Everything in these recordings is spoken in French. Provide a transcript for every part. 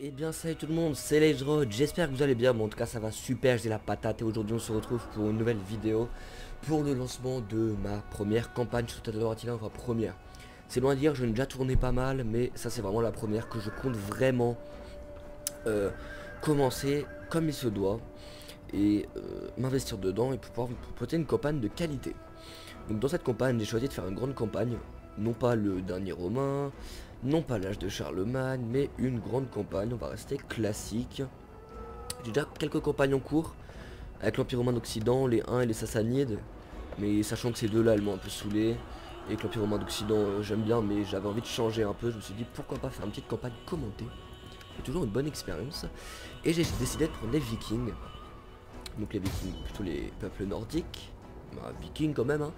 Eh bien salut tout le monde, c'est LaserRod, j'espère que vous allez bien, bon, en tout cas ça va super, j'ai la patate et aujourd'hui on se retrouve pour une nouvelle vidéo pour le lancement de ma première campagne sur Total War Attila, enfin première. C'est loin de dire, je n'ai déjà tourné pas mal, mais ça c'est vraiment la première que je compte vraiment commencer comme il se doit et m'investir dedans et pouvoir vous proposer une campagne de qualité. Donc dans cette campagne, j'ai choisi de faire une grande campagne, non pas le dernier Romain, non pas l'âge de Charlemagne, mais une grande campagne, on va rester classique. J'ai déjà quelques campagnes en cours, avec l'Empire Romain d'Occident, les Huns et les Sassanides, mais sachant que ces deux-là, elles m'ont un peu saoulé, et que l'Empire Romain d'Occident, j'aime bien, mais j'avais envie de changer un peu, je me suis dit pourquoi pas faire une petite campagne commentée. C'est toujours une bonne expérience, et j'ai décidé de prendre les Vikings, donc les Vikings, plutôt les peuples nordiques, bah, Vikings quand même, hein.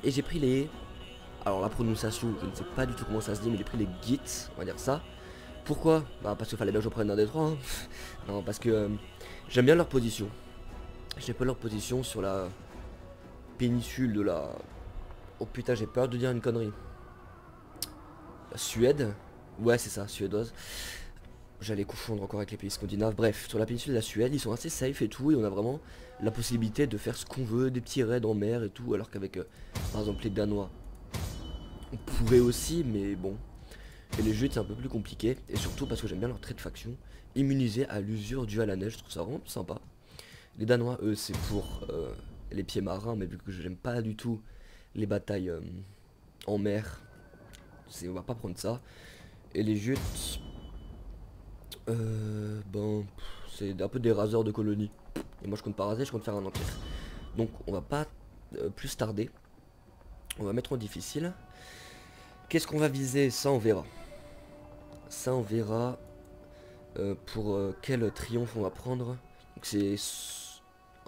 Et j'ai pris les... Alors la prononciation, je ne sais pas du tout comment ça se dit, mais j'ai pris les Gits, on va dire ça. Pourquoi? Bah parce qu'il fallait bien que je prenne un des trois, hein. Non, parce que j'aime bien leur position. J'aime pas leur position sur la péninsule de la... Oh putain, j'ai peur de dire une connerie. La Suède? Ouais, c'est ça, suédoise. J'allais confondre encore avec les pays scandinaves. Bref, sur la péninsule de la Suède, ils sont assez safe et tout, et on a vraiment la possibilité de faire ce qu'on veut, des petits raids en mer et tout, alors qu'avec, par exemple, les Danois, on pourrait aussi, mais bon. Et les jeux c'est un peu plus compliqué, et surtout parce que j'aime bien leur trait de faction, immunisé à l'usure due à la neige, je trouve ça vraiment sympa. Les Danois, eux, c'est pour les pieds marins, mais vu que j'aime pas du tout les batailles en mer, on va pas prendre ça. Et les jutes, ben, c'est un peu des raseurs de colonies. Et moi je compte pas raser, je compte faire un empire. Donc on va pas plus tarder, on va mettre en difficile. Qu'est-ce qu'on va viser? Ça on verra. Ça on verra. Pour quel triomphe on va prendre. Donc c'est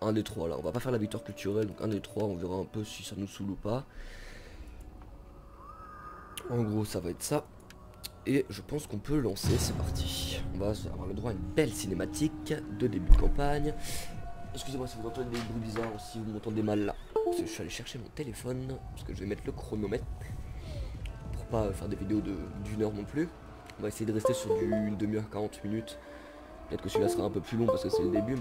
un des trois là. On va pas faire la victoire culturelle, donc un des trois, on verra un peu si ça nous saoule ou pas. En gros, ça va être ça. Et je pense qu'on peut lancer, c'est parti. On va avoir le droit à une belle cinématique de début de campagne. Excusez-moi si vous entendez des bruits bizarres ou si vous m'entendez mal là. Parce que je suis allé chercher mon téléphone, parce que je vais mettre le chronomètre. Pour pas faire des vidéos d'une heure non plus. On va essayer de rester sur une demi-heure, 40 minutes. Peut-être que celui-là sera un peu plus long parce que c'est le début,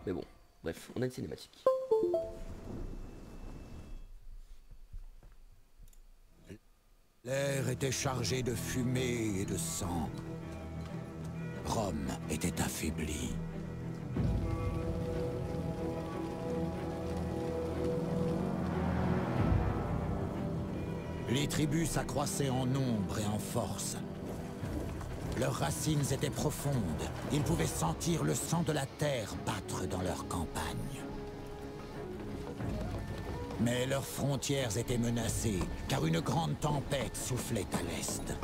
mais bon. Bref, on a une cinématique. L'air était chargé de fumée et de sang. Rome était affaiblie. Les tribus s'accroissaient en nombre et en force. Leurs racines étaient profondes. Ils pouvaient sentir le sang de la terre battre dans leurs campagnes. Mais leurs frontières étaient menacées, car une grande tempête soufflait à l'est.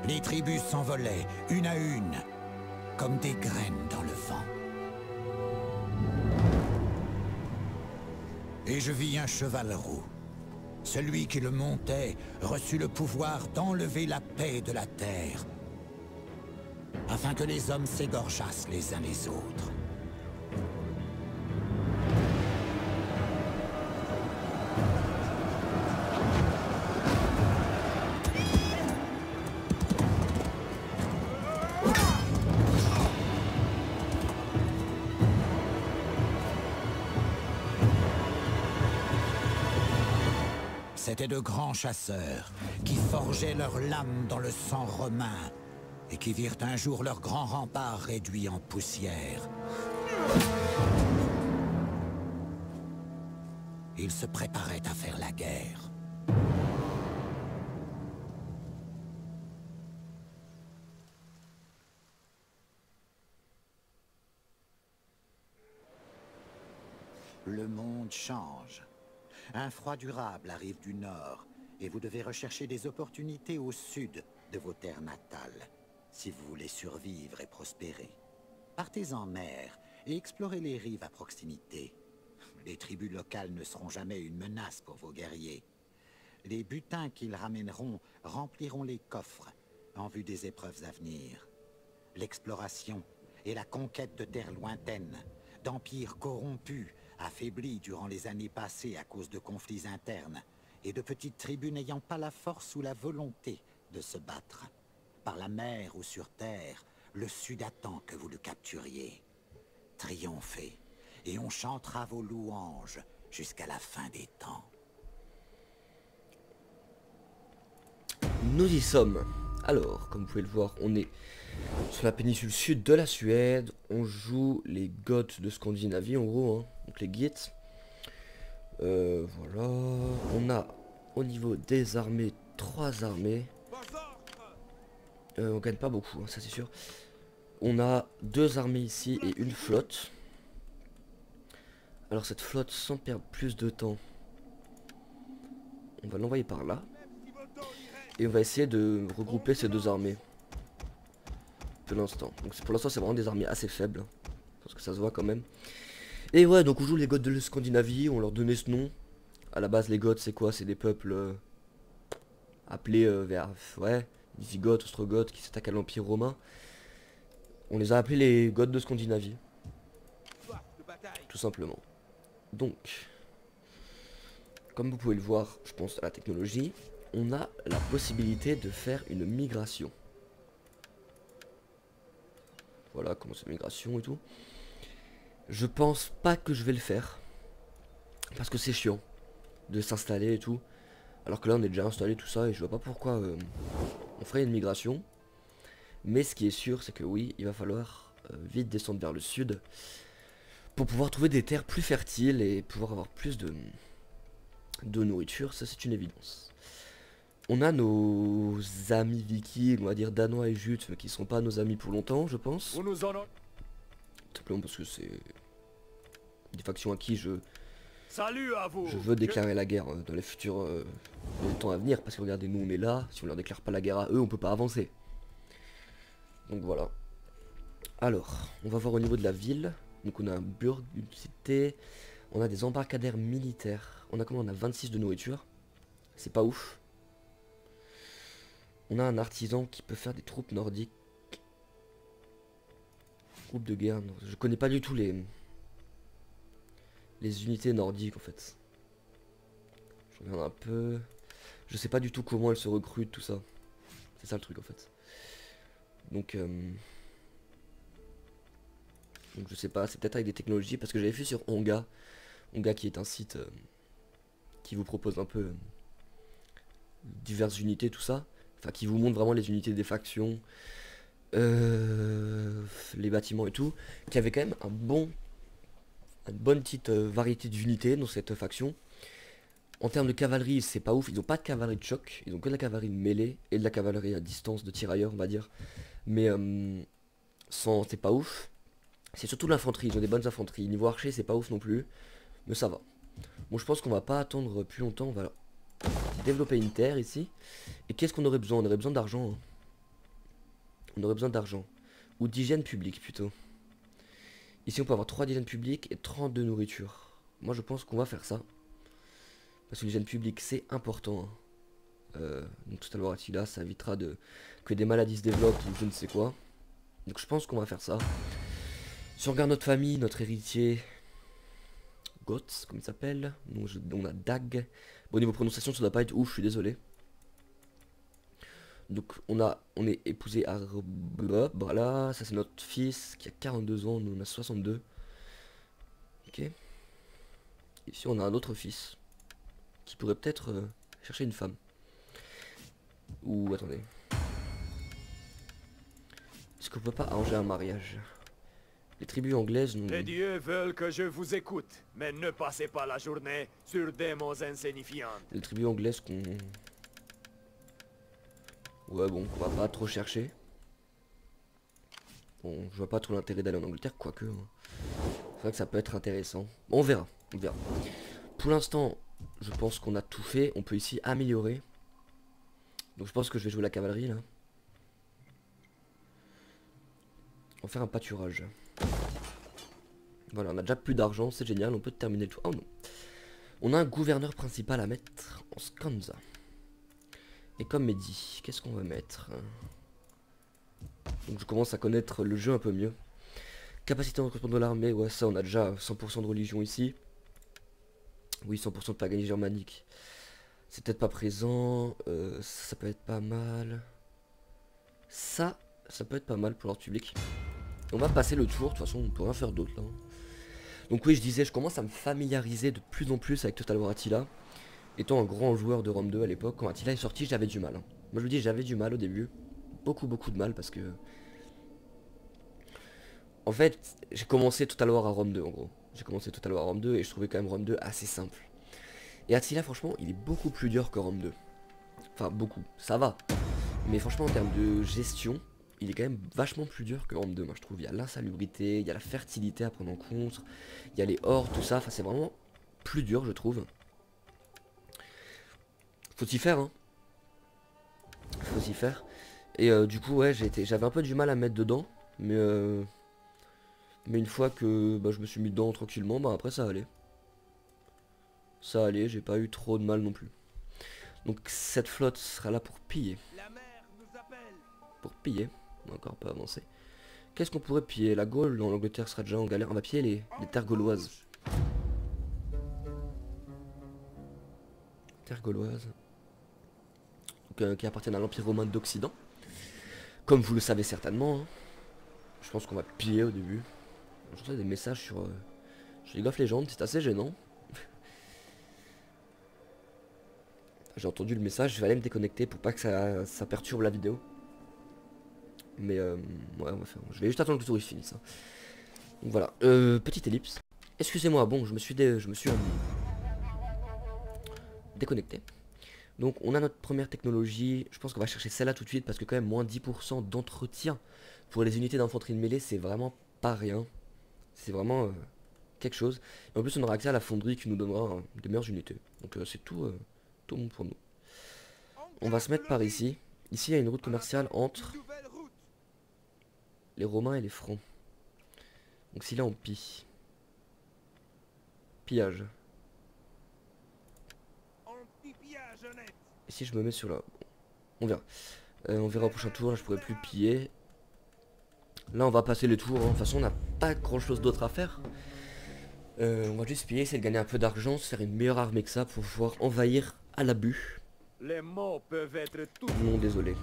Les tribus s'envolaient, une à une, comme des graines dans le vent. Et je vis un cheval roux. Celui qui le montait reçut le pouvoir d'enlever la paix de la terre, afin que les hommes s'égorgeassent les uns les autres. C'étaient de grands chasseurs qui forgeaient leurs lames dans le sang romain et qui virent un jour leurs grands remparts réduits en poussière. Ils se préparaient à faire la guerre. Le monde change. Un froid durable arrive du nord et vous devez rechercher des opportunités au sud de vos terres natales, si vous voulez survivre et prospérer. Partez en mer et explorez les rives à proximité. Les tribus locales ne seront jamais une menace pour vos guerriers. Les butins qu'ils ramèneront rempliront les coffres en vue des épreuves à venir. L'exploration et la conquête de terres lointaines, d'empires corrompus, affaiblis durant les années passées à cause de conflits internes, et de petites tribus n'ayant pas la force ou la volonté de se battre. Par la mer ou sur terre, le Sud attend que vous le capturiez. Triomphez, et on chantera vos louanges jusqu'à la fin des temps. Nous y sommes. Alors, comme vous pouvez le voir, on est sur la péninsule sud de la Suède. On joue les Goths de Scandinavie, en gros, hein. Donc les Geats. Voilà. On a, au niveau des armées, 3 armées. On gagne pas beaucoup, hein, ça c'est sûr. On a 2 armées ici et une flotte. Alors cette flotte, sans perdre plus de temps, on va l'envoyer par là. Et on va essayer de regrouper ces 2 armées. Pour l'instant. Donc pour l'instant c'est vraiment des armées assez faibles. Parce que ça se voit quand même. Et ouais, donc on joue les Goths de Scandinavie, on leur donnait ce nom. À la base les Goths c'est quoi? C'est des peuples appelés vers... Ouais, Visigoths, Ostrogoths qui s'attaquent à l'Empire romain. On les a appelés les Goths de Scandinavie. Tout simplement. Donc, comme vous pouvez le voir, je pense à la technologie, on a la possibilité de faire une migration. Voilà, comment c'est migration et tout. Je pense pas que je vais le faire. Parce que c'est chiant de s'installer et tout. Alors que là on est déjà installé tout ça et je vois pas pourquoi on ferait une migration. Mais ce qui est sûr c'est que oui, il va falloir vite descendre vers le sud. Pour pouvoir trouver des terres plus fertiles et pouvoir avoir plus de nourriture, ça c'est une évidence. On a nos amis vikings, on va dire danois et jutes, mais qui seront pas nos amis pour longtemps, je pense. Tout simplement parce que c'est des factions à qui je veux déclarer la guerre dans les futurs dans les temps à venir. Parce que regardez, nous on est là, si on leur déclare pas la guerre à eux, on peut pas avancer. Donc voilà. Alors, on va voir au niveau de la ville. Donc on a un burg, une cité, on a des embarcadères militaires. On a comment? On a 26 de nourriture. C'est pas ouf. On a un artisan qui peut faire des troupes nordiques. Groupe de guerre. Je connais pas du tout les unités nordiques en fait. Je regarde un peu. Je sais pas du tout comment elles se recrutent, tout ça. C'est ça le truc en fait. Donc je sais pas, c'est peut-être avec des technologies parce que j'avais vu sur Onga. Onga qui est un site qui vous propose un peu diverses unités, tout ça. Enfin qui vous montre vraiment les unités des factions. Les bâtiments et tout. Qui avait quand même une bonne petite variété d'unités dans cette faction. En termes de cavalerie, c'est pas ouf, ils ont pas de cavalerie de choc, ils ont que de la cavalerie de mêlée et de la cavalerie à distance de tirailleurs, on va dire. Mais c'est pas ouf. C'est surtout l'infanterie, ils ont des bonnes infanteries. Niveau archer, c'est pas ouf non plus, mais ça va. Bon, je pense qu'on va pas attendre plus longtemps, on va développer une terre ici. Et qu'est-ce qu'on aurait besoin? On aurait besoin d'argent. Hein. On aurait besoin d'argent. Ou d'hygiène publique plutôt. Ici, on peut avoir 3 d'hygiène publique et 30 de nourriture. Moi, je pense qu'on va faire ça. Parce que l'hygiène publique c'est important. Hein. Donc tout à l'heure là, ça évitera que des maladies se développent ou je ne sais quoi. Donc je pense qu'on va faire ça. Si on regarde notre famille, notre héritier Goth, comme il s'appelle. On a Dag. Bon niveau prononciation ça doit pas être ouf, je suis désolé. Donc on est épousé à voilà, ça c'est notre fils qui a 42 ans, nous on a 62. Ok. Ici on a un autre fils qui pourrait peut-être chercher une femme. Ou attendez. Est-ce qu'on peut pas arranger un mariage? Les tribus anglaises nous... Les dieux veulent que je vous écoute, mais ne passez pas la journée sur des mots insignifiants. Les tribus anglaises qu'on... Ouais bon, on va pas trop chercher. Bon, je vois pas trop l'intérêt d'aller en Angleterre, quoique. Hein. C'est vrai que ça peut être intéressant. Bon, on verra. Pour l'instant... Je pense qu'on a tout fait. On peut ici améliorer. Donc je pense que je vais jouer la cavalerie là. On va faire un pâturage. Voilà, on a déjà plus d'argent. C'est génial. On peut terminer le tour. Oh non. On a un gouverneur principal à mettre en Skansa. Et comme dit, qu'est-ce qu'on va mettre? Donc je commence à connaître le jeu un peu mieux. Capacité de recrutement de l'armée. Ouais, ça on a déjà 100% de religion ici. Oui, 100% de Paganie germanique. C'est peut-être pas présent. Ça peut être pas mal. Ça peut être pas mal pour l'ordre public. On va passer le tour, de toute façon on peut rien faire d'autre là. Donc oui, je disais, je commence à me familiariser de plus en plus avec Total War Attila. Étant un grand joueur de Rome 2 à l'époque, quand Attila est sorti, j'avais du mal. Moi je vous dis, j'avais du mal au début. Beaucoup de mal parce que... En fait, j'ai commencé Total War à Rome 2 en gros. J'ai commencé Total War à Rome 2 et je trouvais quand même Rome 2 assez simple. Et Attila, franchement, il est beaucoup plus dur que Rome 2. Enfin, beaucoup, ça va. Mais franchement, en termes de gestion, il est quand même vachement plus dur que Rome 2, moi je trouve. Il y a l'insalubrité, il y a la fertilité à prendre en compte, il y a les hordes, tout ça. Enfin, c'est vraiment plus dur, je trouve. Faut s'y faire, hein. Faut s'y faire. Et du coup, ouais, j'avais un peu du mal à me mettre dedans. Mais une fois que je me suis mis dedans tranquillement, bah après ça allait. Ça allait, j'ai pas eu trop de mal non plus. Donc cette flotte sera là pour piller. Pour piller. On va encore pas avancer. Qu'est-ce qu'on pourrait piller? La Gaule, non, l'Angleterre sera déjà en galère. On va piller les terres gauloises. Terres gauloises. Donc, qui appartiennent à l'Empire romain d'Occident. Comme vous le savez certainement. Hein. Je pense qu'on va piller au début. Je reçois des messages sur League of Legends, c'est assez gênant. J'ai entendu le message, je vais aller me déconnecter pour pas que ça perturbe la vidéo. Mais ouais, on va faire. Je vais juste attendre que le tour finisse. Hein. Donc voilà, petite ellipse. Excusez-moi, bon, je me suis déconnecté. Donc on a notre première technologie. Je pense qu'on va chercher celle-là tout de suite parce que quand même moins 10% d'entretien pour les unités d'infanterie de mêlée, c'est vraiment pas rien. C'est vraiment quelque chose. Et en plus on aura accès à la fonderie qui nous donnera de meilleures unités. Donc c'est tout bon pour nous. On va se mettre par ici. Ici il y a une route commerciale entre les Romains et les Francs. Donc si là on pille. Pillage. Et si je me mets sur là, on verra. On verra au prochain tour, là je pourrais plus piller. Là on va passer les tours, hein. De toute façon on n'a pas grand chose d'autre à faire. On va juste piller, essayer de gagner un peu d'argent, se faire une meilleure armée que ça pour pouvoir envahir à l'abus. Les mots peuvent être tout. Non, désolé.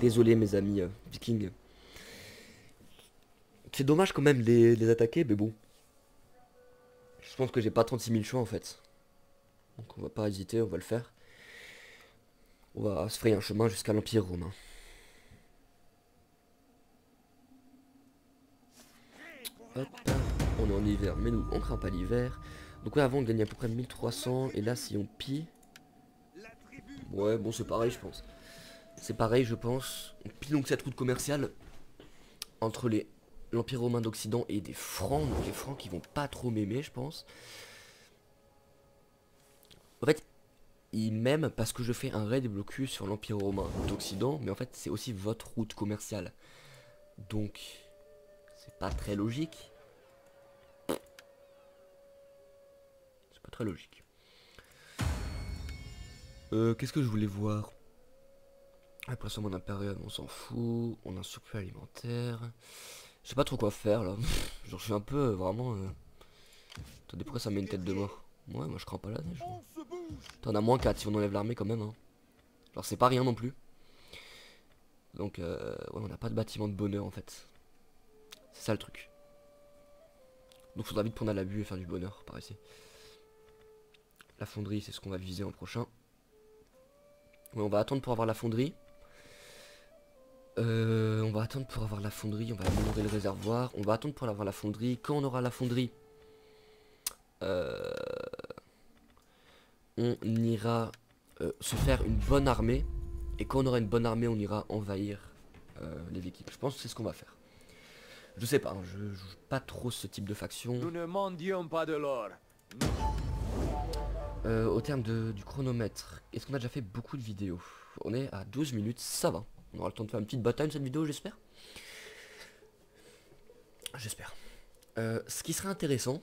Désolé mes amis vikings. C'est dommage quand même les attaquer, mais bon. Je pense que j'ai pas 36 000 choix en fait. Donc on va pas hésiter, on va le faire. On va se frayer un chemin jusqu'à l'Empire romain. Hop, on est en hiver, mais nous on craint pas l'hiver. Donc ouais, avant on gagnait à peu près 1300, et là si on pille... Ouais, bon c'est pareil je pense. C'est pareil je pense. On pille donc cette route commerciale entre l'Empire romain d'Occident et des Francs. Donc les Francs qui vont pas trop m'aimer je pense. En fait, ils m'aiment parce que je fais un raid blocus sur l'Empire romain d'Occident. Mais en fait c'est aussi votre route commerciale. Donc... c'est pas très logique. C'est pas très logique. Qu'est-ce que je voulais voir? Pour l'instant mon impérial, on s'en fout. On a un surplus alimentaire. Je sais pas trop quoi faire là. Genre je suis un peu vraiment... Attendez, pourquoi ça met une tête de mort? Ouais, moi je crains pas la neige. T'en as moins 4 si on enlève l'armée quand même. Hein. Genre c'est pas rien non plus. Donc ouais, on n'a pas de bâtiment de bonheur en fait. C'est ça le truc. Donc faudra vite prendre à l'abus et faire du bonheur par ici. La fonderie c'est ce qu'on va viser en prochain. Ouais, on va attendre pour avoir la fonderie. On va attendre pour avoir la fonderie. On va améliorer le réservoir. On va attendre pour avoir la fonderie. Quand on aura la fonderie, on ira se faire une bonne armée. Et quand on aura une bonne armée, on ira envahir les Vikings. Je pense que c'est ce qu'on va faire. Je sais pas, hein, je joue pas trop ce type de faction. Nous ne mendions pas de l'or. Au terme du chronomètre, est-ce qu'on a déjà fait beaucoup de vidéos? On est à 12 minutes, ça va. On aura le temps de faire une petite bataille cette vidéo, j'espère. J'espère. Ce qui serait intéressant,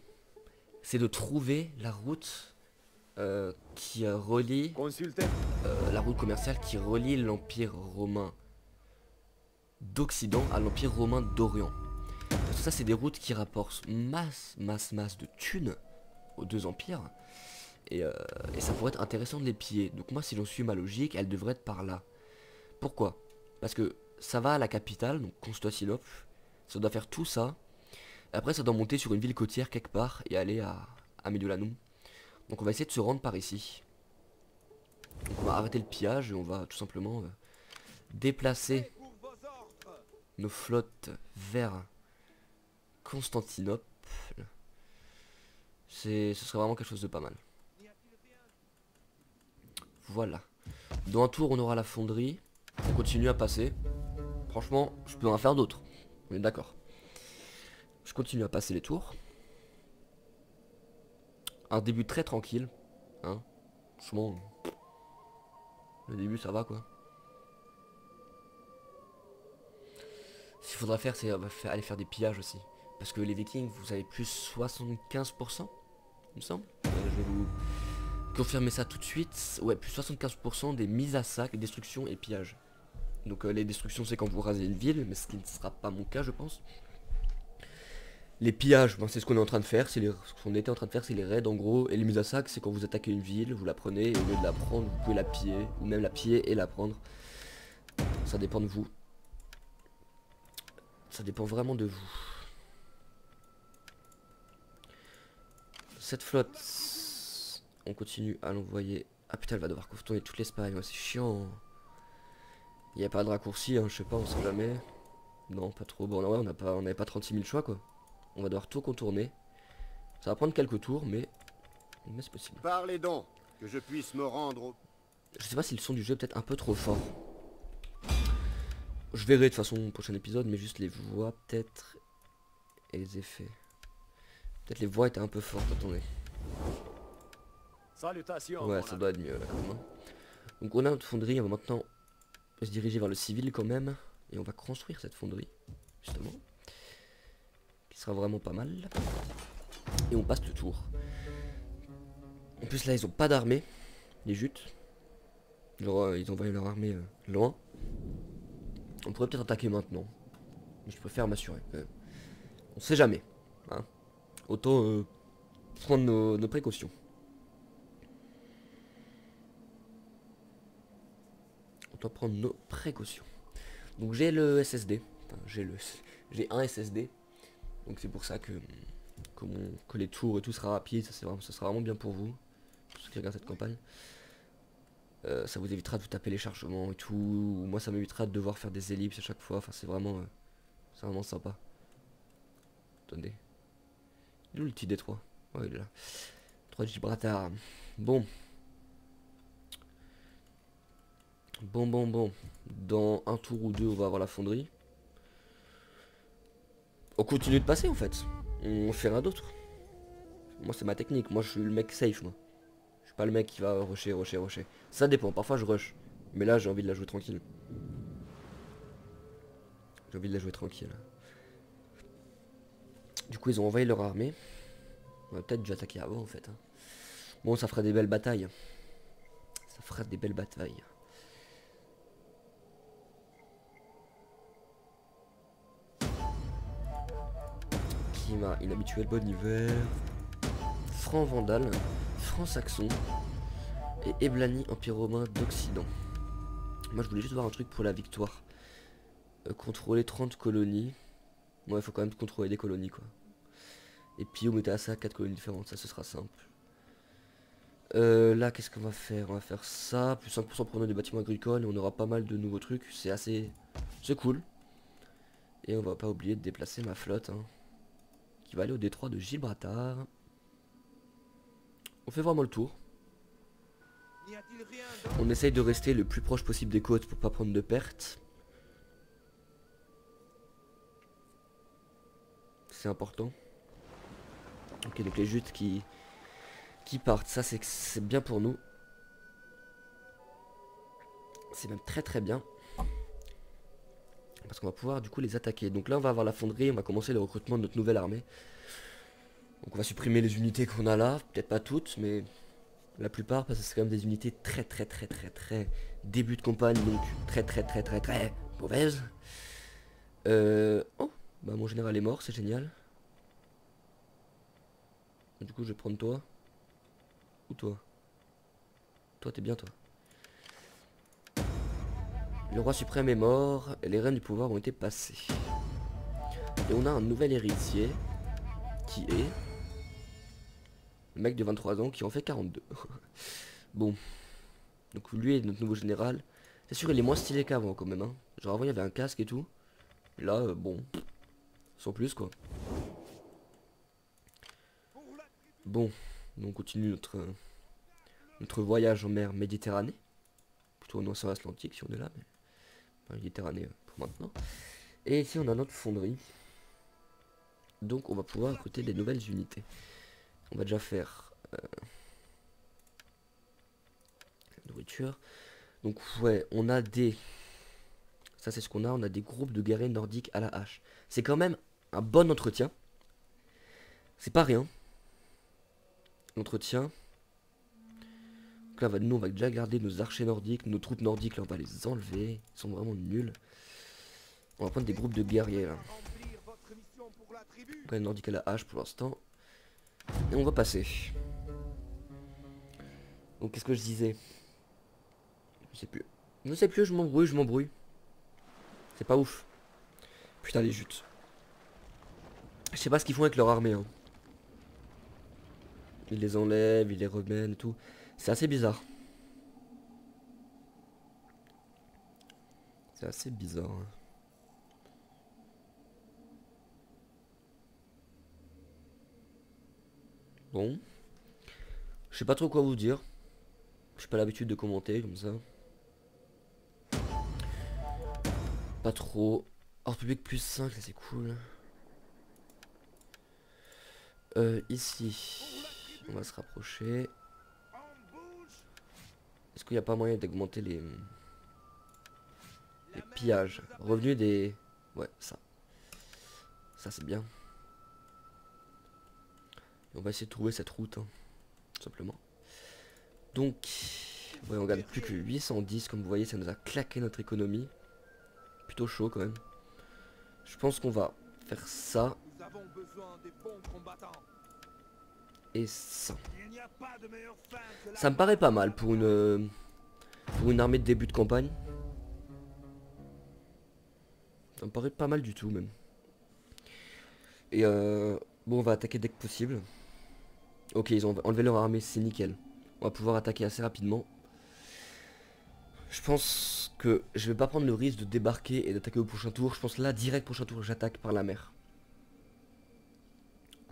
c'est de trouver la route qui relie... la route commerciale qui relie l'Empire romain d'Occident à l'Empire romain d'Orient. Parce que ça c'est des routes qui rapportent masse de thunes. aux deux empires. Et ça pourrait être intéressant de les piller. Donc moi, si j'en suis ma logique, elle devrait être par là. Pourquoi? Parce que ça va à la capitale, donc Constantinople. Ça doit faire tout ça. Après, ça doit monter sur une ville côtière quelque part et aller à Mediolanum. Donc on va essayer de se rendre par ici. Donc on va arrêter le pillage et on va tout simplement déplacer nos flottes vers Constantinople. Ce serait vraiment quelque chose de pas mal. Voilà. Dans un tour, on aura la fonderie. On continue à passer. Franchement, je peux en faire d'autres. On est d'accord. Je continue à passer les tours. Un début très tranquille. Hein. Franchement, le début, ça va quoi. Ce qu'il faudra faire, c'est aller faire des pillages aussi. Parce que les Vikings, vous avez plus 75%, il me semble. Je vais vous confirmer ça tout de suite. Ouais, plus 75% des mises à sac, destruction et pillage. Donc les destructions, c'est quand vous rasez une ville, mais ce qui ne sera pas mon cas, je pense. Les pillages, ben, c'est ce qu'on est en train de faire. Ce qu'on était en train de faire, c'est les raids en gros. Et les mises à sac, c'est quand vous attaquez une ville, vous la prenez, et au lieu de la prendre, vous pouvez la piller. Ou même la piller et la prendre. Ça dépend de vous. Ça dépend vraiment de vous. Cette flotte, on continue à l'envoyer. Ah putain, elle va devoir contourner toute l'Espagne, c'est chiant. Il n'y a pas de raccourci, hein, je sais pas, on sait jamais. Non, pas trop. Bon, ouais, on n'avait pas 36 000 choix quoi. On va devoir tout contourner. Ça va prendre quelques tours, mais c'est possible. Parlez donc, que je puisse me rendre au... Je sais pas si le son du jeu est peut-être un peu trop fort. Je verrai de toute façon au prochain épisode, mais juste les voix peut-être et les effets. Peut-être les voix étaient un peu fortes, attendez. Salutations. Ouais, ça doit être mieux là quand même. Hein. Donc on a notre fonderie, on va maintenant se diriger vers le civil quand même. Et on va construire cette fonderie, justement. Qui sera vraiment pas mal. Et on passe le tour. En plus là, ils ont pas d'armée, les jutes. Genre, ils ont envoyé leur armée loin. On pourrait peut-être attaquer maintenant. Mais je préfère m'assurer. On sait jamais. Hein. Autant prendre nos précautions. Autant prendre nos précautions. Donc j'ai le SSD. Enfin, j'ai un SSD. Donc c'est pour ça que les tours et tout sera rapide. Ça sera vraiment bien pour vous. Pour ceux qui regardent cette campagne. Ça vous évitera de vous taper les chargements et tout. Moi ça m'évitera de devoir faire des ellipses à chaque fois. Enfin c'est vraiment sympa. Attendez. Il est où le petit détroit? Oh il est là. 3 de Gibraltar. Bon. Bon. Dans un tour ou deux on va avoir la fonderie. On continue de passer en fait. On fait rien d'autre. Moi c'est ma technique. Moi je suis le mec safe moi. Je suis pas le mec qui va rusher. Ça dépend. Parfois je rush. Mais là j'ai envie de la jouer tranquille. Du coup ils ont envahi leur armée. On va peut-être dû attaquer avant en fait. Hein. Bon ça fera des belles batailles. Climat inhabituel, bon hiver. Franc vandal, franc saxon. Et Eblani, empire romain d'Occident. Moi je voulais juste voir un truc pour la victoire. Contrôler 30 colonies. Moi il faut quand même contrôler des colonies quoi. Et puis on mettait à ça 4 colonies différentes, ça ce sera simple. Là qu'est-ce qu'on va faire? On va faire ça, plus 5% pour des bâtiments agricoles et on aura pas mal de nouveaux trucs, c'est cool. Et on va pas oublier de déplacer ma flotte hein, qui va aller au détroit de Gibraltar. On fait vraiment le tour. On essaye de rester le plus proche possible des côtes pour pas prendre de pertes. C'est important. Ok donc les jutes qui partent, ça c'est bien pour nous. C'est même très bien. Parce qu'on va pouvoir du coup les attaquer. Donc là on va avoir la fonderie, on va commencer le recrutement de notre nouvelle armée. Donc on va supprimer les unités qu'on a là, peut-être pas toutes mais la plupart parce que c'est quand même des unités très début de campagne donc très mauvaises. Oh bah mon général est mort, c'est génial. Du coup je vais prendre toi. Ou toi? Toi, t'es bien, toi. Le roi suprême est mort et les rênes du pouvoir ont été passés. Et on a un nouvel héritier qui est le mec de 23 ans qui en fait 42. Bon, donc lui est notre nouveau général. C'est sûr, il est moins stylé qu'avant quand même. Hein. Genre avant, il y avait un casque et tout. Là, bon, sans plus quoi. Bon, donc on continue notre voyage en mer Méditerranée. Plutôt en océan Atlantique si on est là, mais Méditerranée pour maintenant. Et ici on a notre fonderie. Donc on va pouvoir recruter des nouvelles unités. On va déjà faire nourriture. Donc ouais, on a des... Ça c'est ce qu'on a, on a des groupes de guerriers nordiques à la hache. C'est quand même un bon entretien. C'est pas rien. L'entretien. Donc là, nous on va déjà garder nos archers nordiques, nos troupes nordiques, là on va les enlever. Ils sont vraiment nuls. On va prendre des groupes de guerriers là. Donc les nordiques à la hache pour l'instant. Et on va passer. Donc qu'est-ce que je disais? Je sais plus. Je sais plus, je m'embrouille. C'est pas ouf. Putain les jutes. Je sais pas ce qu'ils font avec leur armée. Hein. Ils les enlèvent, ils les remènent et tout. C'est assez bizarre. C'est assez bizarre. Hein. Bon. Je sais pas trop quoi vous dire. J'ai pas l'habitude de commenter comme ça. Pas trop. Hors public plus 5, ça c'est cool. Ici. On va se rapprocher. Est-ce qu'il n'y a pas moyen d'augmenter les pillages? Revenu des... Ouais, ça. Ça c'est bien. Et on va essayer de trouver cette route, hein, tout simplement. Donc, ouais, on gagne plus que 810, comme vous voyez, ça nous a claqué notre économie. Plutôt chaud quand même. Je pense qu'on va faire ça. Et ça. Ça me paraît pas mal pour une armée de début de campagne. Ça me paraît pas mal du tout même. Et bon, on va attaquer dès que possible. Ok, ils ont enlevé leur armée, c'est nickel. On va pouvoir attaquer assez rapidement. Je pense que je vais pas prendre le risque de débarquer et d'attaquer au prochain tour. Je pense là, direct prochain tour, j'attaque par la mer.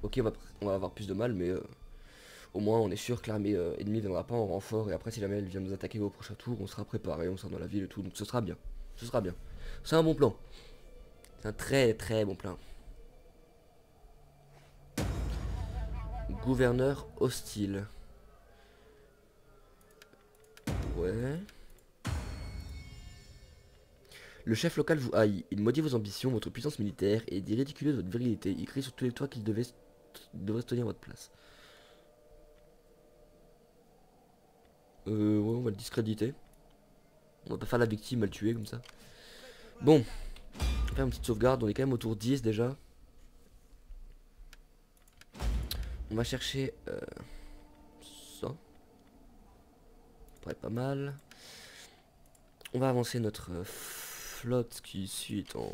Ok, on va avoir plus de mal, mais au moins on est sûr que l'armée ennemie ne viendra pas en renfort. Et après, si jamais elle vient nous attaquer au prochain tour, on sera préparé, on sera dans la ville et tout. Donc ce sera bien. Ce sera bien. C'est un bon plan. C'est un très très bon plan. Gouverneur hostile. Ouais. Le chef local vous haït. Il maudit vos ambitions, votre puissance militaire et dit ridiculeuse votre virilité. Il crie sur tous les toits qu'il devrait se tenir votre place. Ouais, on va le discréditer. On va pas faire la victime à le tuer comme ça. Bon. On va faire une petite sauvegarde. On est quand même autour 10 déjà. On va chercher ça. Ça pourrait être pas mal. On va avancer notre flotte qui ici est en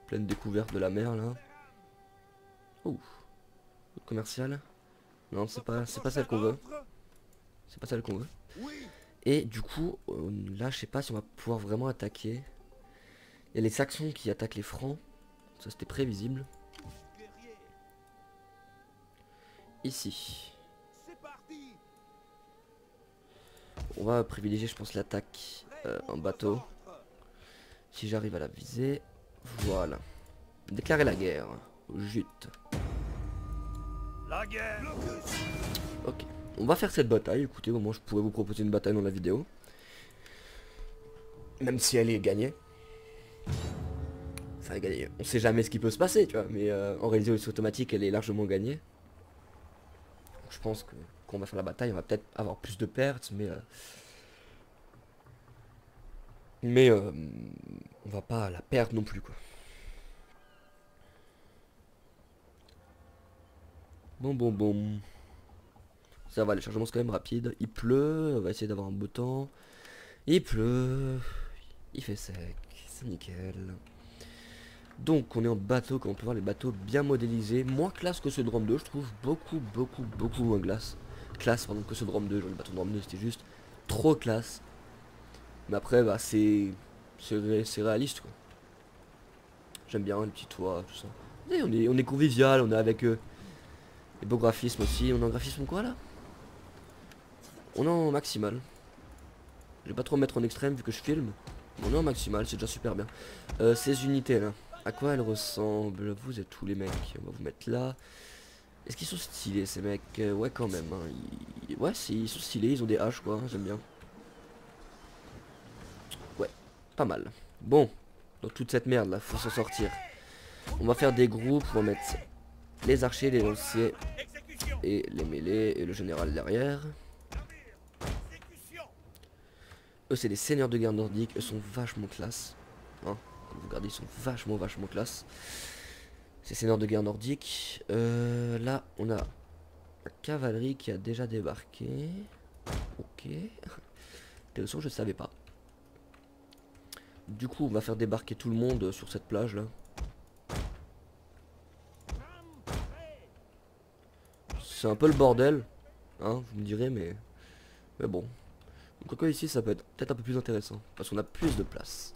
pleine découverte de la mer là. Oh, route commerciale. Non, c'est pas celle qu'on veut. C'est pas celle qu'on veut. Et du coup, là, je sais pas si on va pouvoir vraiment attaquer. Il y a les Saxons qui attaquent les Francs. Ça, c'était prévisible. Ici. On va privilégier, je pense, l'attaque en bateau. Si j'arrive à la viser. Voilà. Déclarer la guerre. Jute. La guerre. Ok. On va faire cette bataille. Écoutez, au moins je pourrais vous proposer une bataille dans la vidéo. Même si elle est gagnée. Ça va gagner. On sait jamais ce qui peut se passer, tu vois. Mais en résolution automatique, elle est largement gagnée. Donc, je pense qu'on va faire la bataille. On va peut-être avoir plus de pertes, mais on va pas la perdre non plus, quoi. Bon. Ça va, les chargements sont quand même rapides. Il pleut, on va essayer d'avoir un beau temps. Il pleut. Il fait sec, c'est nickel. Donc on est en bateau, comme on peut voir les bateaux bien modélisés. Moins classe que ce Drome 2, je trouve. Beaucoup moins classe pardon, que ce Drome 2. Genre le bateau Drome 2 c'était juste trop classe. Mais après bah c'est réaliste quoi. J'aime bien le petit toit, tout ça. Et on est convivial, on est avec les beaux graphismes aussi. On est en graphisme quoi là? On est en maximal. Je vais pas trop mettre en extrême vu que je filme. On est en maximal, c'est déjà super bien. Ces unités là, à quoi elles ressemblent? Vous êtes tous les mecs, on va vous mettre là. Est-ce qu'ils sont stylés ces mecs? Ouais quand même, hein. Ouais si, ils sont stylés, ils ont des haches quoi, j'aime bien. Ouais, pas mal. Bon, dans toute cette merde là, faut s'en sortir. On va faire des groupes, on va mettre les archers, les lanciers et les mêlés et le général derrière. Eux c'est des seigneurs de guerre nordiques, eux sont vachement classe. Hein, comme vous regardez, ils sont vachement classe. Ces seigneurs de guerre nordiques. Là on a la cavalerie qui a déjà débarqué. Ok. Intéressant, je ne savais pas. Du coup on va faire débarquer tout le monde sur cette plage là. C'est un peu le bordel. Hein, vous me direz mais bon. Donc quoi ici ça peut être peut-être un peu plus intéressant. Parce qu'on a plus de place.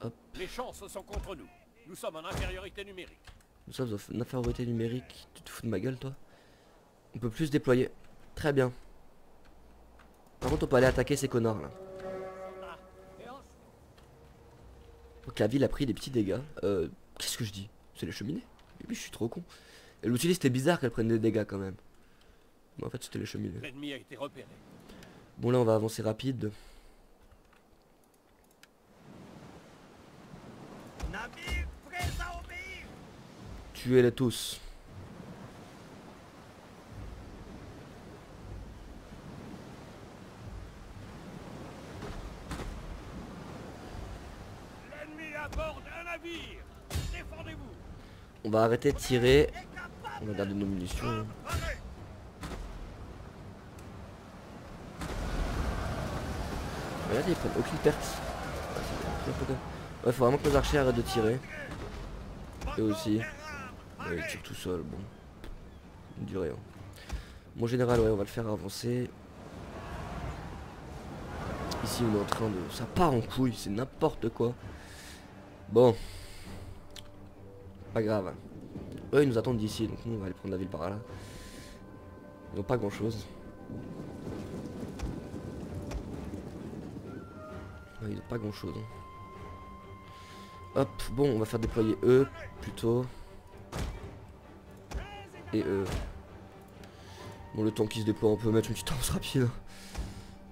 Hop. Les chances sont contre nous. Nous sommes en infériorité numérique. Nous sommes en infériorité numérique. Tu te fous de ma gueule toi? On peut plus se déployer. Très bien. Par contre on peut aller attaquer ces connards là. Donc la ville a pris des petits dégâts. Qu'est-ce que je dis? C'est les cheminées? Oui, je suis trop con. Et l'outil c'était bizarre qu'elle prenne des dégâts quand même. Mais en fait c'était les cheminées. L'ennemi a été repéré. Bon là on va avancer rapide. Tuez-les tous. L'ennemi à bord d'un navire. Défendez-vous. On va arrêter de tirer. On va garder nos munitions. Regardez, ils prennent aucune perte. Ouais, faut vraiment que nos archers arrêtent de tirer. Et aussi. Ouais, ils tirent tout seul, bon. On dit rien. Mon général, ouais, on va le faire avancer. Ici, on est en train de... Ça part en couille, c'est n'importe quoi. Bon. Pas grave. Eux, ils nous attendent d'ici, donc nous, on va aller prendre la ville par là. Ils n'ont pas grand-chose. Ouais, ils n'ont pas grand-chose. Hop, bon, on va faire déployer eux, plutôt. Et eux. Bon, le temps qu'ils se déploient, on peut mettre une petite avance rapide.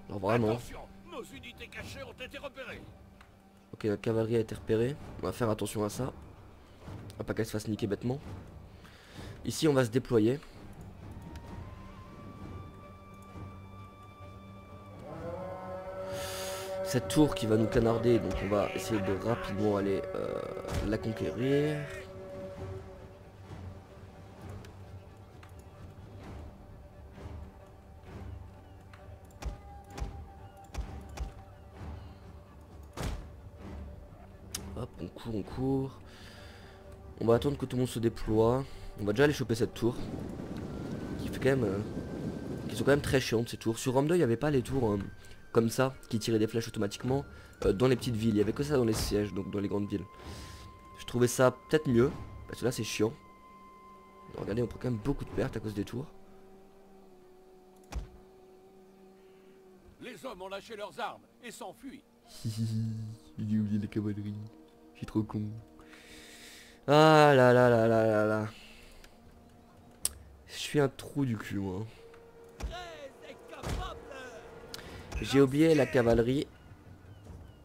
Alors vraiment. Attention, nos unités cachées ont été repérées. Ok, la cavalerie a été repérée. On va faire attention à ça. On va pas qu'elle se fasse niquer bêtement. Ici, on va se déployer. Cette tour qui va nous canarder, donc on va essayer de rapidement aller la conquérir. Hop, on court. On va attendre que tout le monde se déploie. On va déjà aller choper cette tour. Qui fait quand même... qui sont quand même très chiantes ces tours. Sur Rome 2, il n'y avait pas les tours comme ça, qui tiraient des flèches automatiquement dans les petites villes. Il n'y avait que ça dans les sièges, donc dans les grandes villes. Je trouvais ça peut-être mieux, parce que là c'est chiant. Alors, regardez, on prend quand même beaucoup de pertes à cause des tours. Les hommes ont lâché leurs armes et s'enfuient. J'ai oublié la cavalerie. Je suis trop con. Ah là là là là là là. Je suis un trou du cul moi. J'ai oublié la cavalerie.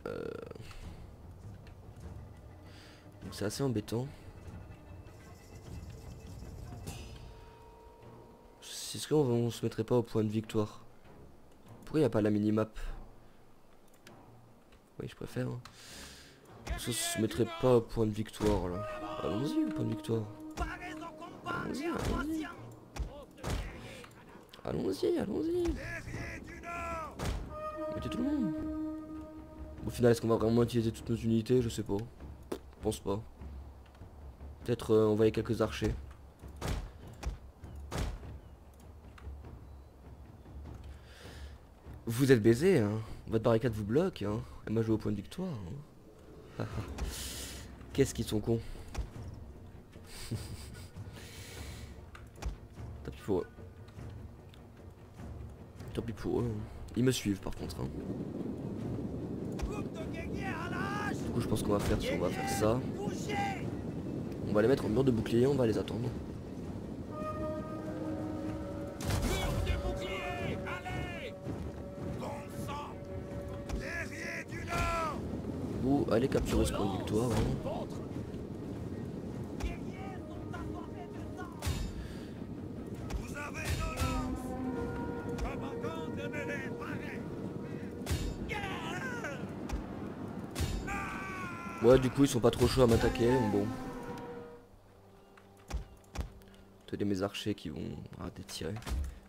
Donc c'est assez embêtant. Est-ce qu'on se mettrait pas au point de victoire? Pourquoi il n'y a pas la minimap? Oui, je préfère. Hein. Ça se mettrait pas au point de victoire là. Allons-y, au point de victoire. Allons-y, allons-y. Allons-y, allons-y. Mettez tout le monde. Au final, est-ce qu'on va vraiment utiliser toutes nos unités? Je sais pas. Je pense pas. Peut-être envoyer quelques archers. Vous êtes baisés, hein. Votre barricade vous bloque, hein. Et moi je vais au point de victoire. Hein. Qu'est-ce qu'ils sont cons. Tant pis pour eux. Tant pis pour eux. Ils me suivent par contre. Hein. Du coup je pense qu'on va faire ça. On va les mettre en mur de bouclier, on va les attendre. Vous allez capturer ce point de victoire. Hein. Ouais, du coup ils sont pas trop chauds à m'attaquer, bon. Tenez mes archers qui vont arrêter de tirer.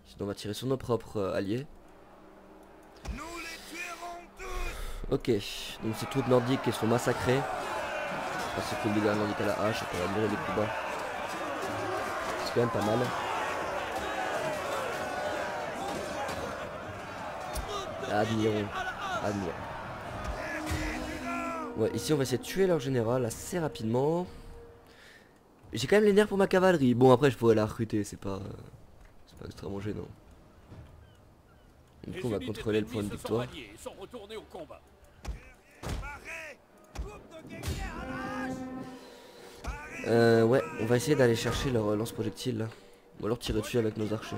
Sinon on va tirer sur nos propres alliés. Ok, donc ces troupes nordiques qui se font massacrer. Parce que le leader nordique à la hache, on va mourir des coups bas. C'est quand même pas mal. Admirons, admirons. Ouais, ici on va essayer de tuer leur général assez rapidement. J'ai quand même les nerfs pour ma cavalerie. Bon après je pourrais la recruter, c'est pas extrêmement gênant. Du coup on va contrôler le point de victoire. Ouais, on va essayer d'aller chercher leur lance-projectile là. Ou alors tirer dessus avec nos archers.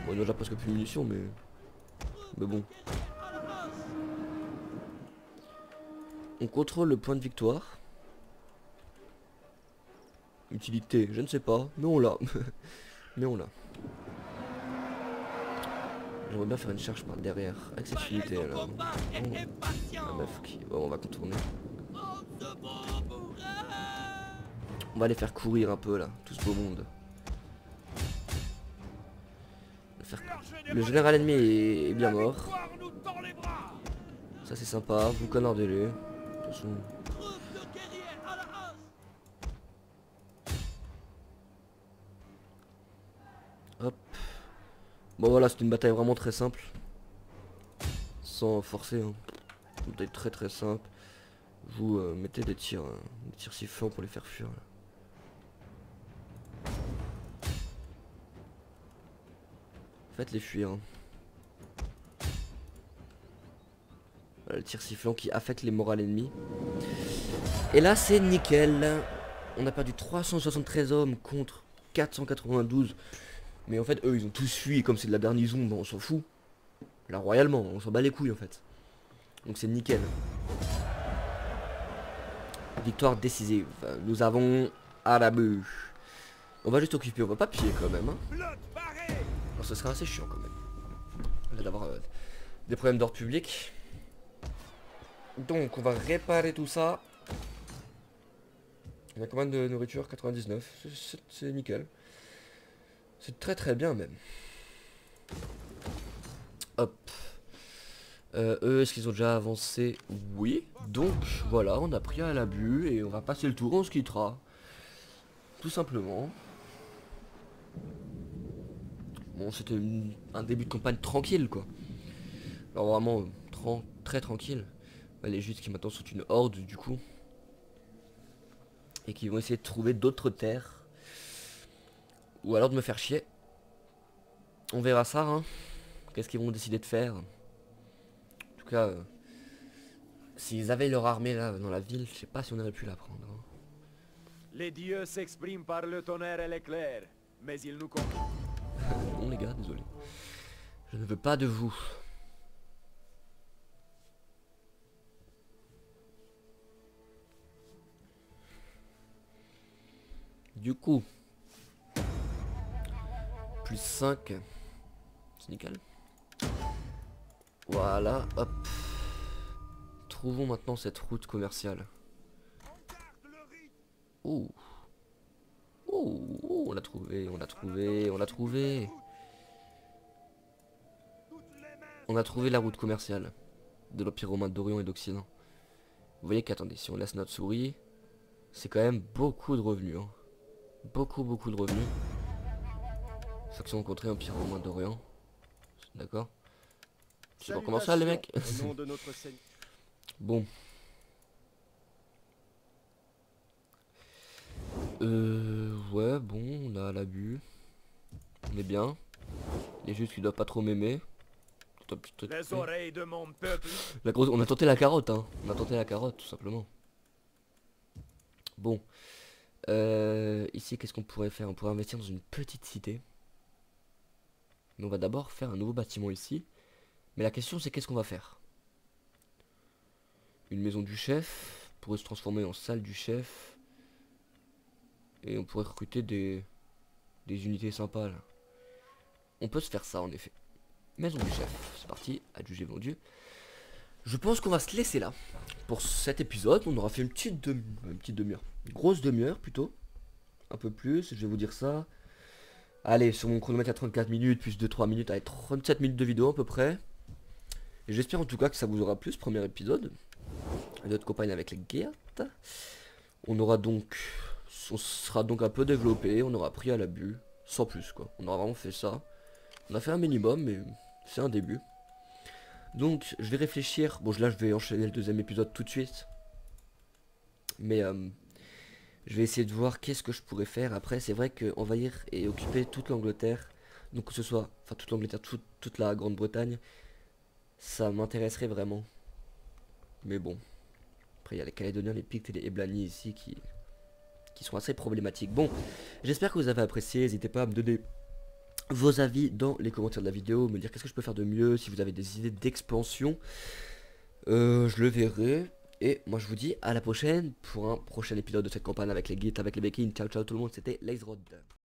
Bon, on a déjà presque plus de munitions mais bon. On contrôle le point de victoire. Utilité, je ne sais pas, mais on l'a. Mais on l'a. J'aimerais bien faire une charge par derrière avec cette unité là. Oh. Ah, meuf, qui... bon, on va contourner. On va les faire courir un peu là, tout ce beau monde. Le général ennemi est bien mort. Ça c'est sympa, vous canardez-les. De toute façon. Hop. Bon voilà, c'est une bataille vraiment très simple. Sans forcer. Hein. Une bataille très très simple. Vous mettez des tirs sifflants pour les faire fuir. Là. Faites-les fuir. Hein. Voilà, le tir sifflant qui affecte les morales ennemies. Et là c'est nickel. On a perdu 373 hommes contre 492. Mais en fait eux ils ont tous fui. Et comme c'est de la garnison, ben, on s'en fout. Là royalement, on s'en bat les couilles en fait. Donc c'est nickel. Victoire décisive. Nous avons Arabu. On va juste occuper, on va pas piller quand même. Hein. Alors, ce sera assez chiant quand même. D'avoir des problèmes d'ordre public. Donc on va réparer tout ça. On a combien de nourriture? 99. C'est nickel. C'est très très bien même. Hop. Eux, est-ce qu'ils ont déjà avancé? Oui. Donc voilà, on a pris à l'abus et on va passer le tour, on se quittera. Tout simplement. Bon, c'était un début de campagne tranquille quoi. Alors vraiment très tranquille. Les Juifs qui maintenant sont une horde du coup. Et qui vont essayer de trouver d'autres terres. Ou alors de me faire chier. On verra ça hein. Qu'est-ce qu'ils vont décider de faire. En tout cas, s'ils avaient leur armée là dans la ville, je sais pas si on aurait pu la prendre. Hein. Les dieux s'expriment par le tonnerre et l'éclair, mais ils nous comprennent. Bon les gars, désolé. Je ne veux pas de vous. Du coup, plus 5. C'est nickel. Voilà, hop. trouvons maintenant cette route commerciale? Oh. Oh, on l'a trouvé, on l'a trouvé, on l'a trouvé. On a trouvé la route commerciale de l'Empire romain d'Orient et d'Occident. Vous voyez qu'attendez, si on laisse notre souris, c'est quand même beaucoup de revenus. Hein. Beaucoup de revenus. Faction rencontrée Empire romain d'Orient. D'accord. C'est pas comment ça les mecs. Au nom de notre Seigneur. Bon. Ouais, bon, on a l'abus. On est bien. Les justes qui doivent pas trop m'aimer. Les oreilles de mon peuple. On a tenté la carotte, hein. On a tenté la carotte, tout simplement. Bon. Ici, qu'est-ce qu'on pourrait faire? On pourrait investir dans une petite cité. Mais on va d'abord faire un nouveau bâtiment ici. Mais la question, c'est qu'est-ce qu'on va faire? Une maison du chef pourrait se transformer en salle du chef. Et on pourrait recruter des unités sympas, là. On peut se faire ça, en effet. Maison du chef, c'est parti, adjugé vendu. Je pense qu'on va se laisser là. Pour cet épisode, on aura fait une petite demi-heure. Une grosse demi-heure plutôt. Un peu plus, je vais vous dire ça. Allez, sur mon chronomètre à 34 minutes, plus 2-3 minutes, allez, 37 minutes de vidéo à peu près. Et j'espère en tout cas que ça vous aura plu ce premier épisode. Notre campagne avec les guerres. On sera donc un peu développé, on aura appris à l'abus. Sans plus quoi, on aura vraiment fait ça. On a fait un minimum, mais c'est un début. Donc je vais réfléchir. Bon là je vais enchaîner le deuxième épisode tout de suite. Mais je vais essayer de voir qu'est-ce que je pourrais faire. Après c'est vrai que envahir et occuper toute l'Angleterre, donc que ce soit, enfin toute l'Angleterre, toute la Grande-Bretagne, ça m'intéresserait vraiment. Mais bon. Après il y a les Calédoniens, les Pictes et les Eblani ici qui sont assez problématiques. Bon, j'espère que vous avez apprécié. N'hésitez pas à me donner vos avis dans les commentaires de la vidéo, me dire qu'est-ce que je peux faire de mieux, si vous avez des idées d'expansion, je le verrai. Et moi je vous dis à la prochaine pour un prochain épisode de cette campagne avec les guides, avec les Bekins. Ciao ciao tout le monde, c'était LazeRod.